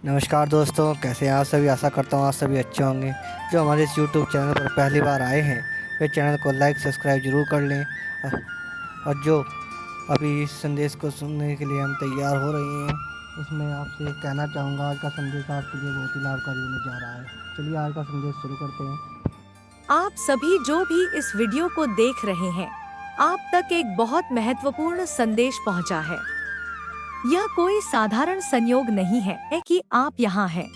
नमस्कार दोस्तों, कैसे हैं आप सभी। आशा करता हूँ आप सभी अच्छे होंगे। जो हमारे इस यूट्यूब चैनल पर पहली बार आए हैं वे चैनल को लाइक सब्सक्राइब जरूर कर लें। और जो अभी इस संदेश को सुनने के लिए हम तैयार हो रहे हैं, उसमें आपसे कहना चाहूँगा आज का संदेश आपके लिए बहुत ही लाभकारी होने जा रहा है। चलिए आज का संदेश शुरू करते हैं। आप सभी जो भी इस वीडियो को देख रहे हैं, आप तक एक बहुत महत्वपूर्ण संदेश पहुंचा है। यह कोई साधारण संयोग नहीं है कि आप यहाँ हैं।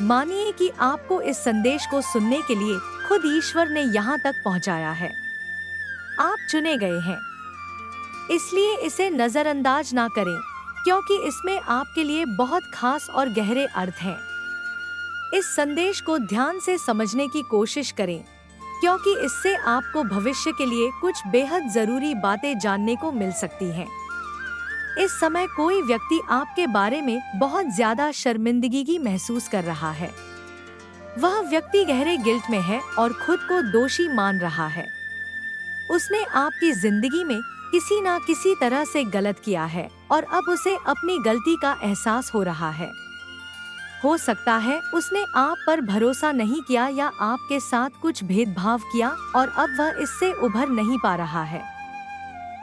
मानिए कि आपको इस संदेश को सुनने के लिए खुद ईश्वर ने यहाँ तक पहुँचाया है। आप चुने गए हैं, इसलिए इसे नजरअंदाज ना करें, क्योंकि इसमें आपके लिए बहुत खास और गहरे अर्थ हैं। इस संदेश को ध्यान से समझने की कोशिश करें, क्योंकि इससे आपको भविष्य के लिए कुछ बेहद जरूरी बातें जानने को मिल सकती हैं। इस समय कोई व्यक्ति आपके बारे में बहुत ज्यादा शर्मिंदगी महसूस कर रहा है। वह व्यक्ति गहरे गिल्ट में है और खुद को दोषी मान रहा है। उसने आपकी जिंदगी में किसी ना किसी तरह से गलत किया है और अब उसे अपनी गलती का एहसास हो रहा है। हो सकता है उसने आप पर भरोसा नहीं किया या आपके साथ कुछ भेदभाव किया और अब वह इससे उभर नहीं पा रहा है।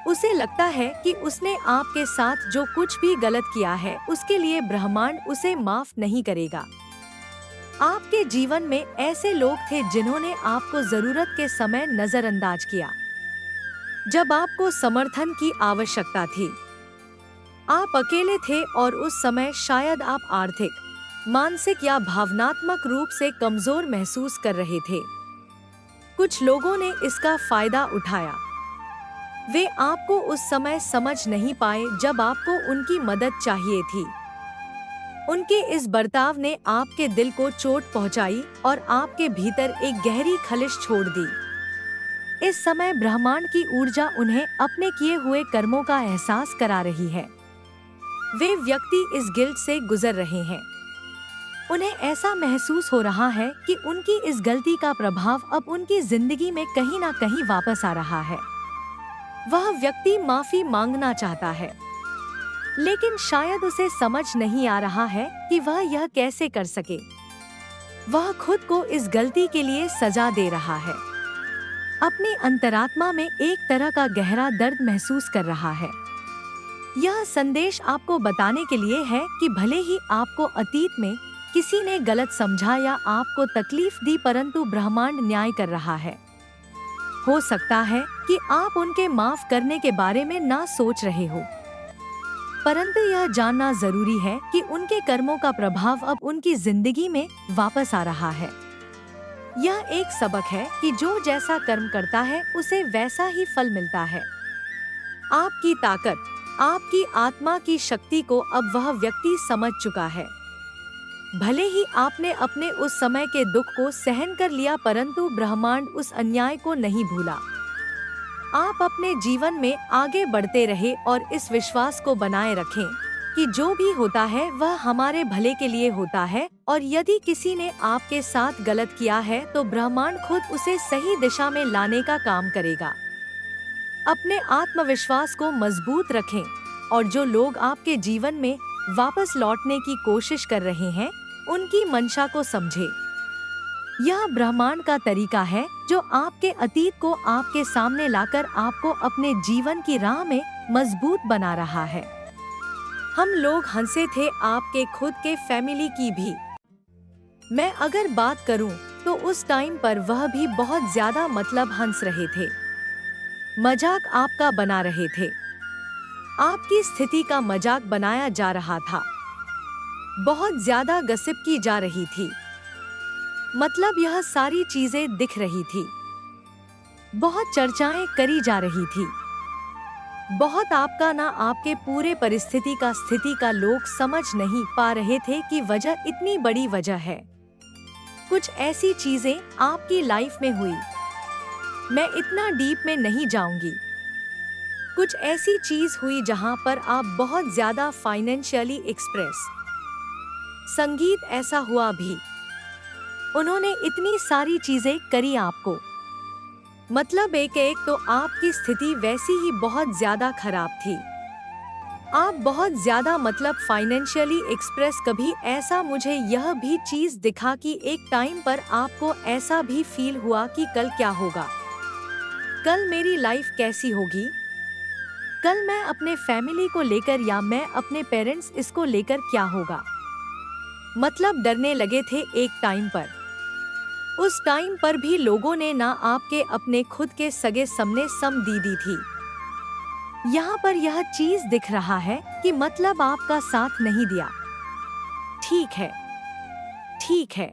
उसे लगता है कि उसने आपके साथ जो कुछ भी गलत किया है उसके लिए ब्रह्मांड उसे माफ नहीं करेगा। आपके जीवन में ऐसे लोग थे जिन्होंने आपको जरूरत के समय नजरअंदाज किया, जब आपको समर्थन की आवश्यकता थी। आप अकेले थे और उस समय शायद आप आर्थिक, मानसिक या भावनात्मक रूप से कमजोर महसूस कर रहे थे। कुछ लोगों ने इसका फायदा उठाया। वे आपको उस समय समझ नहीं पाए जब आपको उनकी मदद चाहिए थी। उनके इस बर्ताव ने आपके दिल को चोट पहुंचाई और आपके भीतर एक गहरी खलिश छोड़ दी। इस समय ब्रह्मांड की ऊर्जा उन्हें अपने किए हुए कर्मों का एहसास करा रही है। वे व्यक्ति इस गिल्ट से गुजर रहे हैं। उन्हें ऐसा महसूस हो रहा है कि उनकी इस गलती का प्रभाव अब उनकी जिंदगी में कहीं ना कहीं वापस आ रहा है। वह व्यक्ति माफी मांगना चाहता है, लेकिन शायद उसे समझ नहीं आ रहा है कि वह यह कैसे कर सके। वह खुद को इस गलती के लिए सजा दे रहा है। अपनी अंतरात्मा में एक तरह का गहरा दर्द महसूस कर रहा है। यह संदेश आपको बताने के लिए है कि भले ही आपको अतीत में किसी ने गलत समझा या आपको तकलीफ दी, परंतु ब्रह्मांड न्याय कर रहा है। हो सकता है कि आप उनके माफ करने के बारे में ना सोच रहे हो, परंतु यह जानना जरूरी है कि उनके कर्मों का प्रभाव अब उनकी जिंदगी में वापस आ रहा है। यह एक सबक है कि जो जैसा कर्म करता है उसे वैसा ही फल मिलता है। आपकी ताकत, आपकी आत्मा की शक्ति को अब वह व्यक्ति समझ चुका है। भले ही आपने अपने उस समय के दुख को सहन कर लिया, परंतु ब्रह्मांड उस अन्याय को नहीं भूला। आप अपने जीवन में आगे बढ़ते रहे और इस विश्वास को बनाए रखें कि जो भी होता है वह हमारे भले के लिए होता है, और यदि किसी ने आपके साथ गलत किया है तो ब्रह्मांड खुद उसे सही दिशा में लाने का काम करेगा। अपने आत्मविश्वास को मजबूत रखें और जो लोग आपके जीवन में वापस लौटने की कोशिश कर रहे हैं उनकी मंशा को समझे। यह ब्रह्मांड का तरीका है जो आपके अतीत को आपके सामने लाकर आपको अपने जीवन की राह में मजबूत बना रहा है। हम लोग हंसे थे आपके खुद के फैमिली की भी। मैं अगर बात करूं तो उस टाइम पर वह भी बहुत ज्यादा मतलब हंस रहे थे, मजाक आपका बना रहे थे, आपकी स्थिति का मजाक बनाया जा रहा था, बहुत ज्यादा गसिप की जा रही थी। मतलब यह सारी चीजें दिख रही थी, बहुत चर्चाएं करी जा रही थी, बहुत आपका ना आपके पूरे परिस्थिति का स्थिति का लोग समझ नहीं पा रहे थे कि वजह इतनी बड़ी वजह है। कुछ ऐसी चीजें आपकी लाइफ में हुई, मैं इतना डीप में नहीं जाऊंगी। कुछ ऐसी चीज हुई जहां पर आप बहुत ज्यादा फाइनेंशियली एक्सप्रेस। संगीत ऐसा हुआ भी, उन्होंने इतनी सारी चीजें करी आपको। मतलब एक तो आपकी स्थिति वैसी ही बहुत ज्यादा खराब थी। आप बहुत ज्यादा मतलब फाइनेंशियली एक्सप्रेस कभी ऐसा मुझे यह भी चीज दिखा कि एक टाइम पर आपको ऐसा भी फील हुआ कि कल क्या होगा, कल मेरी लाइफ कैसी होगी, कल मैं अपने फैमिली को लेकर या मैं अपने पेरेंट्स इसको लेकर क्या होगा। मतलब डरने लगे थे एक टाइम पर। उस टाइम पर भी लोगों ने ना आपके अपने खुद के सगे सामने सम दी थी। यहाँ पर यह चीज दिख रहा है कि मतलब आपका साथ नहीं दिया। ठीक है, ठीक है।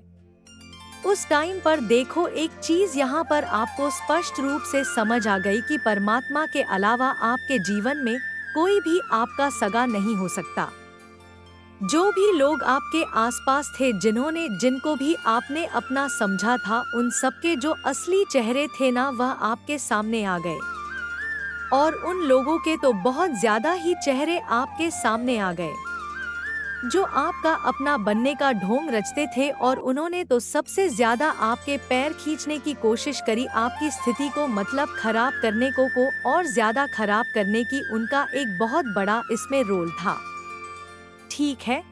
उस टाइम पर देखो एक चीज यहाँ पर आपको स्पष्ट रूप से समझ आ गई कि परमात्मा के अलावा आपके जीवन में कोई भी आपका सगा नहीं हो सकता। जो भी लोग आपके आसपास थे, जिनको भी आपने अपना समझा था, उन सबके जो असली चेहरे थे ना, वह आपके सामने आ गए। और उन लोगों के तो बहुत ज्यादा ही चेहरे आपके सामने आ गए जो आपका अपना बनने का ढोंग रचते थे, और उन्होंने तो सबसे ज्यादा आपके पैर खींचने की कोशिश करी, आपकी स्थिति को मतलब खराब करने को और ज्यादा खराब करने की। उनका एक बहुत बड़ा इसमें रोल था। ठीक है,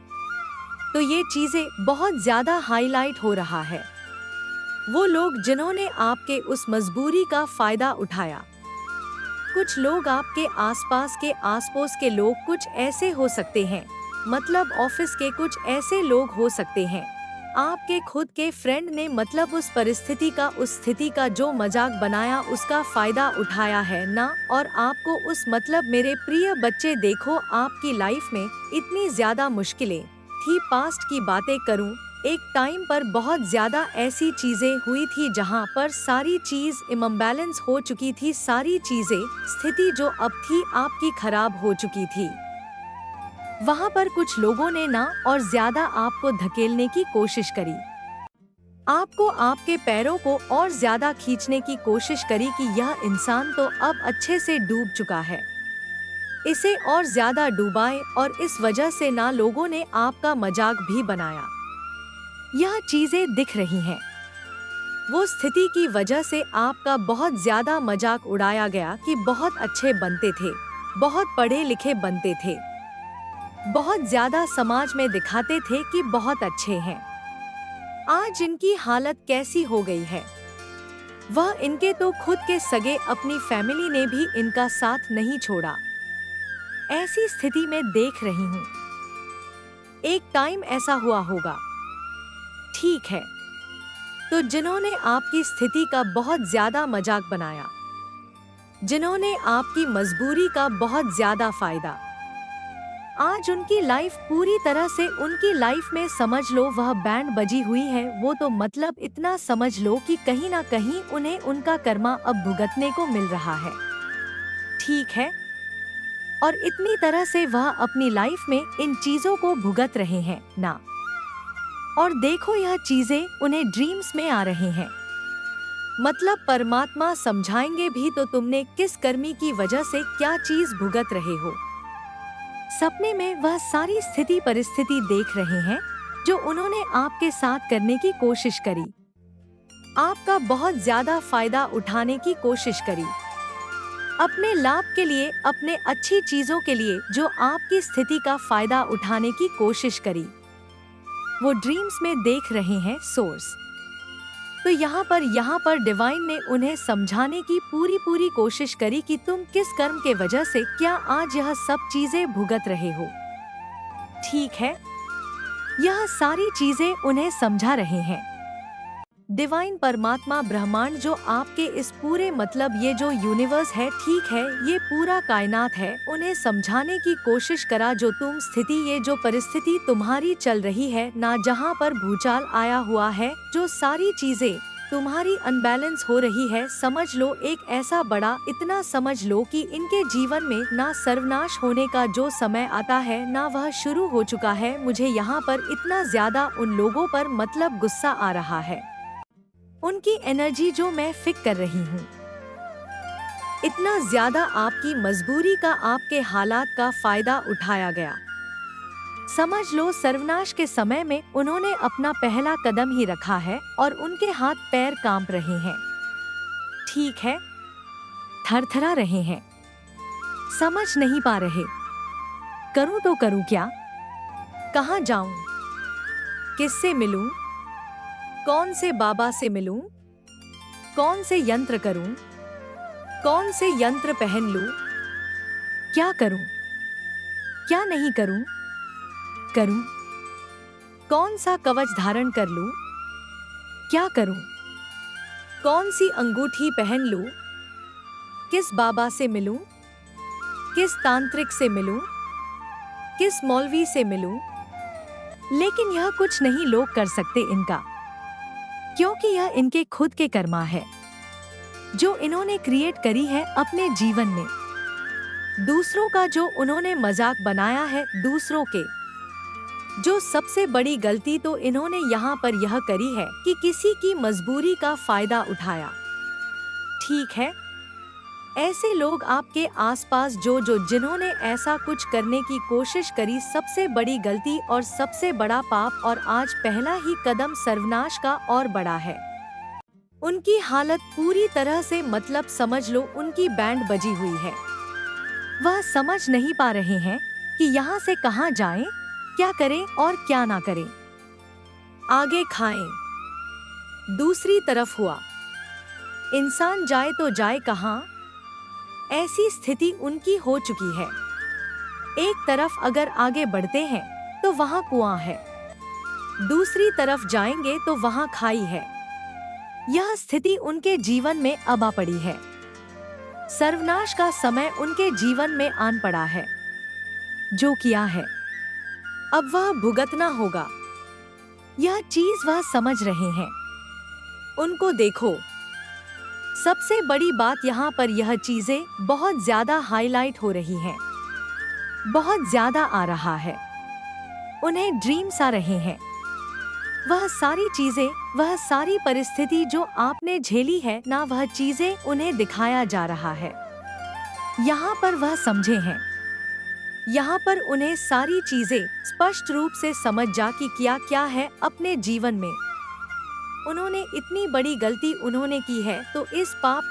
तो ये चीजें बहुत ज्यादा हाईलाइट हो रहा है। वो लोग जिन्होंने आपके उस मजबूरी का फायदा उठाया। कुछ लोग आपके आसपास के आसपास के लोग कुछ ऐसे हो सकते हैं, मतलब ऑफिस के कुछ ऐसे लोग हो सकते हैं, आपके खुद के फ्रेंड ने मतलब उस परिस्थिति का, उस स्थिति का जो मजाक बनाया, उसका फायदा उठाया है ना। और आपको उस मतलब मेरे प्रिय बच्चे, देखो आपकी लाइफ में इतनी ज्यादा मुश्किलें थी। पास्ट की बातें करूं, एक टाइम पर बहुत ज्यादा ऐसी चीजें हुई थी जहां पर सारी चीज इम्बैलेंस हो चुकी थी, सारी चीजें, स्थिति जो अब थी आपकी खराब हो चुकी थी। वहां पर कुछ लोगों ने ना और ज्यादा आपको धकेलने की कोशिश करी, आपको आपके पैरों को और ज्यादा खींचने की कोशिश करी कि यह इंसान तो अब अच्छे से डूब चुका है, इसे और ज्यादा डुबाए। और इस वजह से ना लोगों ने आपका मजाक भी बनाया। यह चीजें दिख रही हैं। वो स्थिति की वजह से आपका बहुत ज्यादा मजाक उड़ाया गया कि बहुत अच्छे बनते थे, बहुत पढ़े लिखे बनते थे, बहुत ज्यादा समाज में दिखाते थे कि बहुत अच्छे हैं। आज इनकी हालत कैसी हो गई है। वह इनके तो खुद के सगे, अपनी फैमिली ने भी इनका साथ नहीं छोड़ा। ऐसी स्थिति में देख रही हूँ। एक टाइम ऐसा हुआ होगा। ठीक है, तो जिन्होंने आपकी स्थिति का बहुत ज्यादा मजाक बनाया, जिन्होंने आपकी मजबूरी का बहुत ज्यादा फायदा, आज उनकी लाइफ पूरी तरह से, उनकी लाइफ में समझ लो वह बैंड बजी हुई है। वो तो मतलब इतना समझ लो कि कहीं ना कहीं उन्हें उनका कर्मा अब भुगतने को मिल रहा है। ठीक है, और इतनी तरह से वह अपनी लाइफ में इन चीजों को भुगत रहे हैं ना। और देखो यह चीजें उन्हें ड्रीम्स में आ रहे हैं। मतलब परमात्मा समझाएंगे भी तो तुमने किस कर्मी की वजह से क्या चीज भुगत रहे हो। सपने में वह सारी स्थिति परिस्थिति देख रहे हैं जो उन्होंने आपके साथ करने की कोशिश करी, आपका बहुत ज्यादा फायदा उठाने की कोशिश करी, अपने लाभ के लिए, अपने अच्छी चीजों के लिए, जो आपकी स्थिति का फायदा उठाने की कोशिश करी। वो ड्रीम्स में देख रहे हैं सोर्स। तो यहाँ पर डिवाइन ने उन्हें समझाने की पूरी कोशिश करी कि तुम किस कर्म के वजह से क्या आज यह सब चीजें भुगत रहे हो। ठीक है, यह सारी चीजें उन्हें समझा रहे हैं। डिवाइन परमात्मा ब्रह्मांड जो आपके इस पूरे मतलब ये जो यूनिवर्स है, ठीक है, ये पूरा कायनात है, उन्हें समझाने की कोशिश करा जो तुम स्थिति, ये जो परिस्थिति तुम्हारी चल रही है ना, जहाँ पर भूचाल आया हुआ है, जो सारी चीजें तुम्हारी अनबैलेंस हो रही है, समझ लो एक ऐसा बड़ा, इतना समझ लो कि इनके जीवन में ना सर्वनाश होने का जो समय आता है ना वह शुरू हो चुका है। मुझे यहाँ पर इतना ज्यादा उन लोगों पर मतलब गुस्सा आ रहा है, उनकी एनर्जी जो मैं फिक कर रही हूँ, इतना ज्यादा आपकी मजबूरी का, आपके हालात का फायदा उठाया गया। समझ लो सर्वनाश के समय में उन्होंने अपना पहला कदम ही रखा है और उनके हाथ पैर कांप रहे हैं। ठीक है, थरथरा रहे हैं, समझ नहीं पा रहे। करूं तो करूं क्या? कहाँ जाऊं? किससे मिलूं? कौन से बाबा से मिलूं? कौन से यंत्र करूं? कौन से यंत्र पहन लूं? क्या करूं? क्या नहीं करूं? करूं? कौन सा कवच धारण कर लूं? क्या करूं? कौन सी अंगूठी पहन लूं? किस बाबा से मिलूं? किस तांत्रिक से मिलूं? किस मौलवी से मिलूं? लेकिन यह कुछ नहीं लोग कर सकते इनका, क्योंकि यह इनके खुद के कर्मा है जो इन्होंने क्रिएट करी है अपने जीवन में। दूसरों का जो उन्होंने मजाक बनाया है, दूसरों के जो सबसे बड़ी गलती तो इन्होंने यहाँ पर यह करी है कि किसी की मजबूरी का फायदा उठाया। ठीक है, ऐसे लोग आपके आसपास जो जिन्होंने ऐसा कुछ करने की कोशिश करी, सबसे बड़ी गलती और सबसे बड़ा पाप, और आज पहला ही कदम सर्वनाश का और बड़ा है। उनकी हालत पूरी तरह से, मतलब समझ लो उनकी बैंड बजी हुई है। वह समझ नहीं पा रहे हैं कि यहाँ से कहाँ जाएं, क्या करें और क्या ना करें, आगे खाएं। दूसरी तरफ हुआ, इंसान जाए तो जाए कहाँ, ऐसी स्थिति उनकी हो चुकी है। एक तरफ अगर आगे बढ़ते हैं तो वहाँ कुआं है, दूसरी तरफ जाएंगे तो वहाँ खाई है। यह स्थिति उनके जीवन में अब आ पड़ी है। सर्वनाश का समय उनके जीवन में आन पड़ा है। जो किया है अब वह भुगतना होगा। यह चीज वह समझ रहे हैं। उनको देखो, सबसे बड़ी बात यहाँ पर यह चीजें बहुत ज्यादा हाईलाइट हो रही हैं, बहुत ज्यादा आ रहा है। उन्हें ड्रीम्स आ रहे हैं। वह सारी चीजें, वह सारी परिस्थिति जो आपने झेली है ना, वह चीजें उन्हें दिखाया जा रहा है। यहाँ पर वह समझे हैं, यहाँ पर उन्हें सारी चीजें स्पष्ट रूप से समझ जा कि क्या क्या है अपने जीवन में। उन्होंने इतनी बड़ी गलती उन्होंने की है, तो इस पाप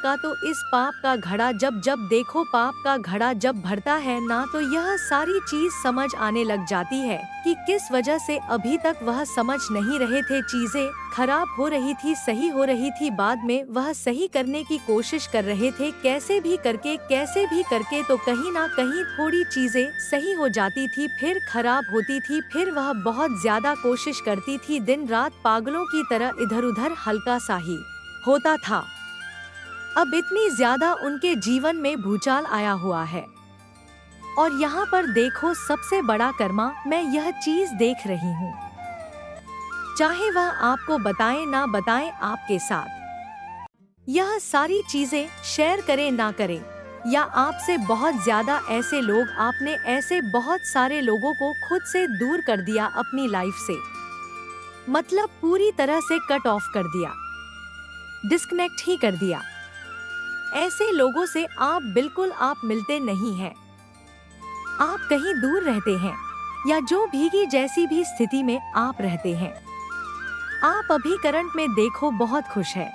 का घड़ा जब जब देखो, पाप का घड़ा जब भरता है ना, तो यह सारी चीज समझ आने लग जाती है कि किस वजह से अभी तक वह समझ नहीं रहे थे। चीजें खराब हो रही थी, सही हो रही थी, बाद में वह सही करने की कोशिश कर रहे थे, कैसे भी करके तो कहीं ना कहीं थोड़ी चीजें सही हो जाती थी, फिर खराब होती थी, फिर वह बहुत ज्यादा कोशिश करती थी, दिन रात पागलों की तरह इधर उधर हल्का सा ही होता था। अब इतनी ज्यादा उनके जीवन में भूचाल आया हुआ है। और यहाँ पर देखो, सबसे बड़ा कर्मा मैं यह चीज देख रही हूँ, चाहे वह आपको बताएं ना बताएं, आपके साथ यह सारी चीजें शेयर करें ना करें, या आपसे बहुत ज्यादा ऐसे लोग, आपने ऐसे बहुत सारे लोगों को खुद से दूर कर दिया अपनी लाइफ से, मतलब पूरी तरह से कट ऑफ कर दिया, डिस्कनेक्ट ही कर दिया। ऐसे लोगों से आप बिल्कुल मिलते नहीं हैं, आप कहीं दूर रहते हैं, या जो भीगी जैसी भी स्थिति में आप रहते हैं। आप अभी करंट में देखो बहुत खुश है,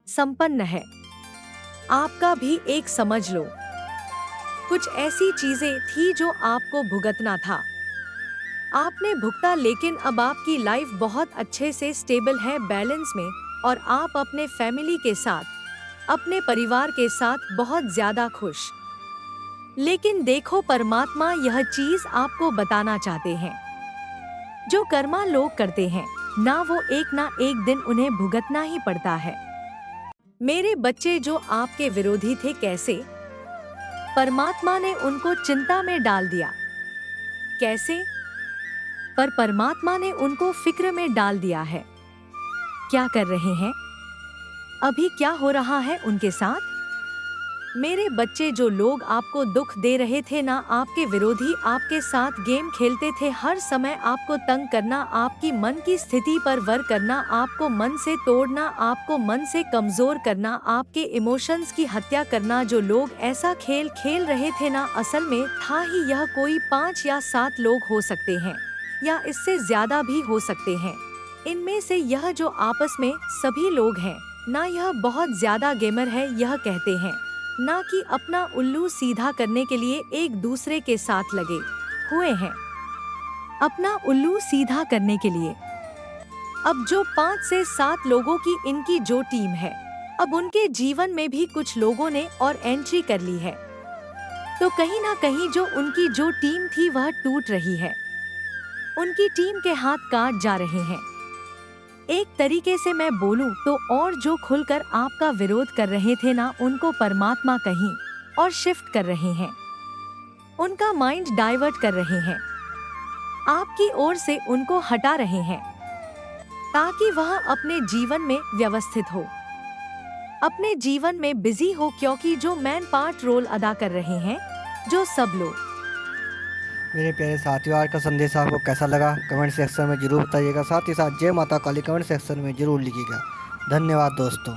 संपन्न है, आपका भी एक समझ लो कुछ ऐसी चीजें थी जो आपको भुगतना था, आपने भुगता, लेकिन अब आपकी लाइफ बहुत अच्छे से स्टेबल है, बैलेंस में, और आप अपने फैमिली के साथ, अपने परिवार के साथ बहुत ज्यादा खुश। लेकिन देखो, परमात्मा यह चीज आपको बताना चाहते हैं, जो कर्मा लोग करते हैं ना, वो एक ना एक दिन उन्हें भुगतना ही पड़ता है। मेरे बच्चे जो आपके विरोधी थे, कैसे परमात्मा ने उनको चिंता में डाल दिया, कैसे, पर परमात्मा ने उनको फिक्र में डाल दिया है। क्या कर रहे हैं अभी, क्या हो रहा है उनके साथ? मेरे बच्चे जो लोग आपको दुख दे रहे थे ना, आपके विरोधी आपके साथ गेम खेलते थे, हर समय आपको तंग करना, आपकी मन की स्थिति पर वर्क करना, आपको मन से तोड़ना, आपको मन से कमजोर करना, आपके इमोशंस की हत्या करना, जो लोग ऐसा खेल खेल रहे थे ना, असल में था ही यह कोई 5 या 7 लोग हो सकते हैं, या इससे ज्यादा भी हो सकते हैं। इनमें से यह जो आपस में सभी लोग हैं ना, यह बहुत ज्यादा गेमर है, यह कहते हैं ना कि अपना उल्लू सीधा करने के लिए एक दूसरे के साथ लगे। हुए हैं अपना उल्लू सीधा करने के लिए। अब जो 5 से 7 लोगों की इनकी जो टीम है, अब उनके जीवन में भी कुछ लोगों ने और एंट्री कर ली है। तो कहीं ना कहीं जो उनकी जो टीम थी वह टूट रही है, उनकी टीम के हाथ काट जा रहे हैं। एक तरीके से मैं बोलूं तो और जो खुलकर आपका विरोध कर रहे थे ना, उनको परमात्मा कहीं और शिफ्ट कर रहे हैं, उनका माइंड डाइवर्ट कर रहे हैं, आपकी ओर से उनको हटा रहे हैं ताकि वह अपने जीवन में व्यवस्थित हो, अपने जीवन में बिजी हो। क्योंकि जो मैन पार्ट रोल अदा कर रहे हैं जो सब लोग। मेरे प्यारे साथियों, आज का संदेश आपको कैसा लगा कमेंट सेक्शन में जरूर बताइएगा। साथ ही साथ जय माता काली कमेंट सेक्शन में जरूर लिखिएगा। धन्यवाद दोस्तों।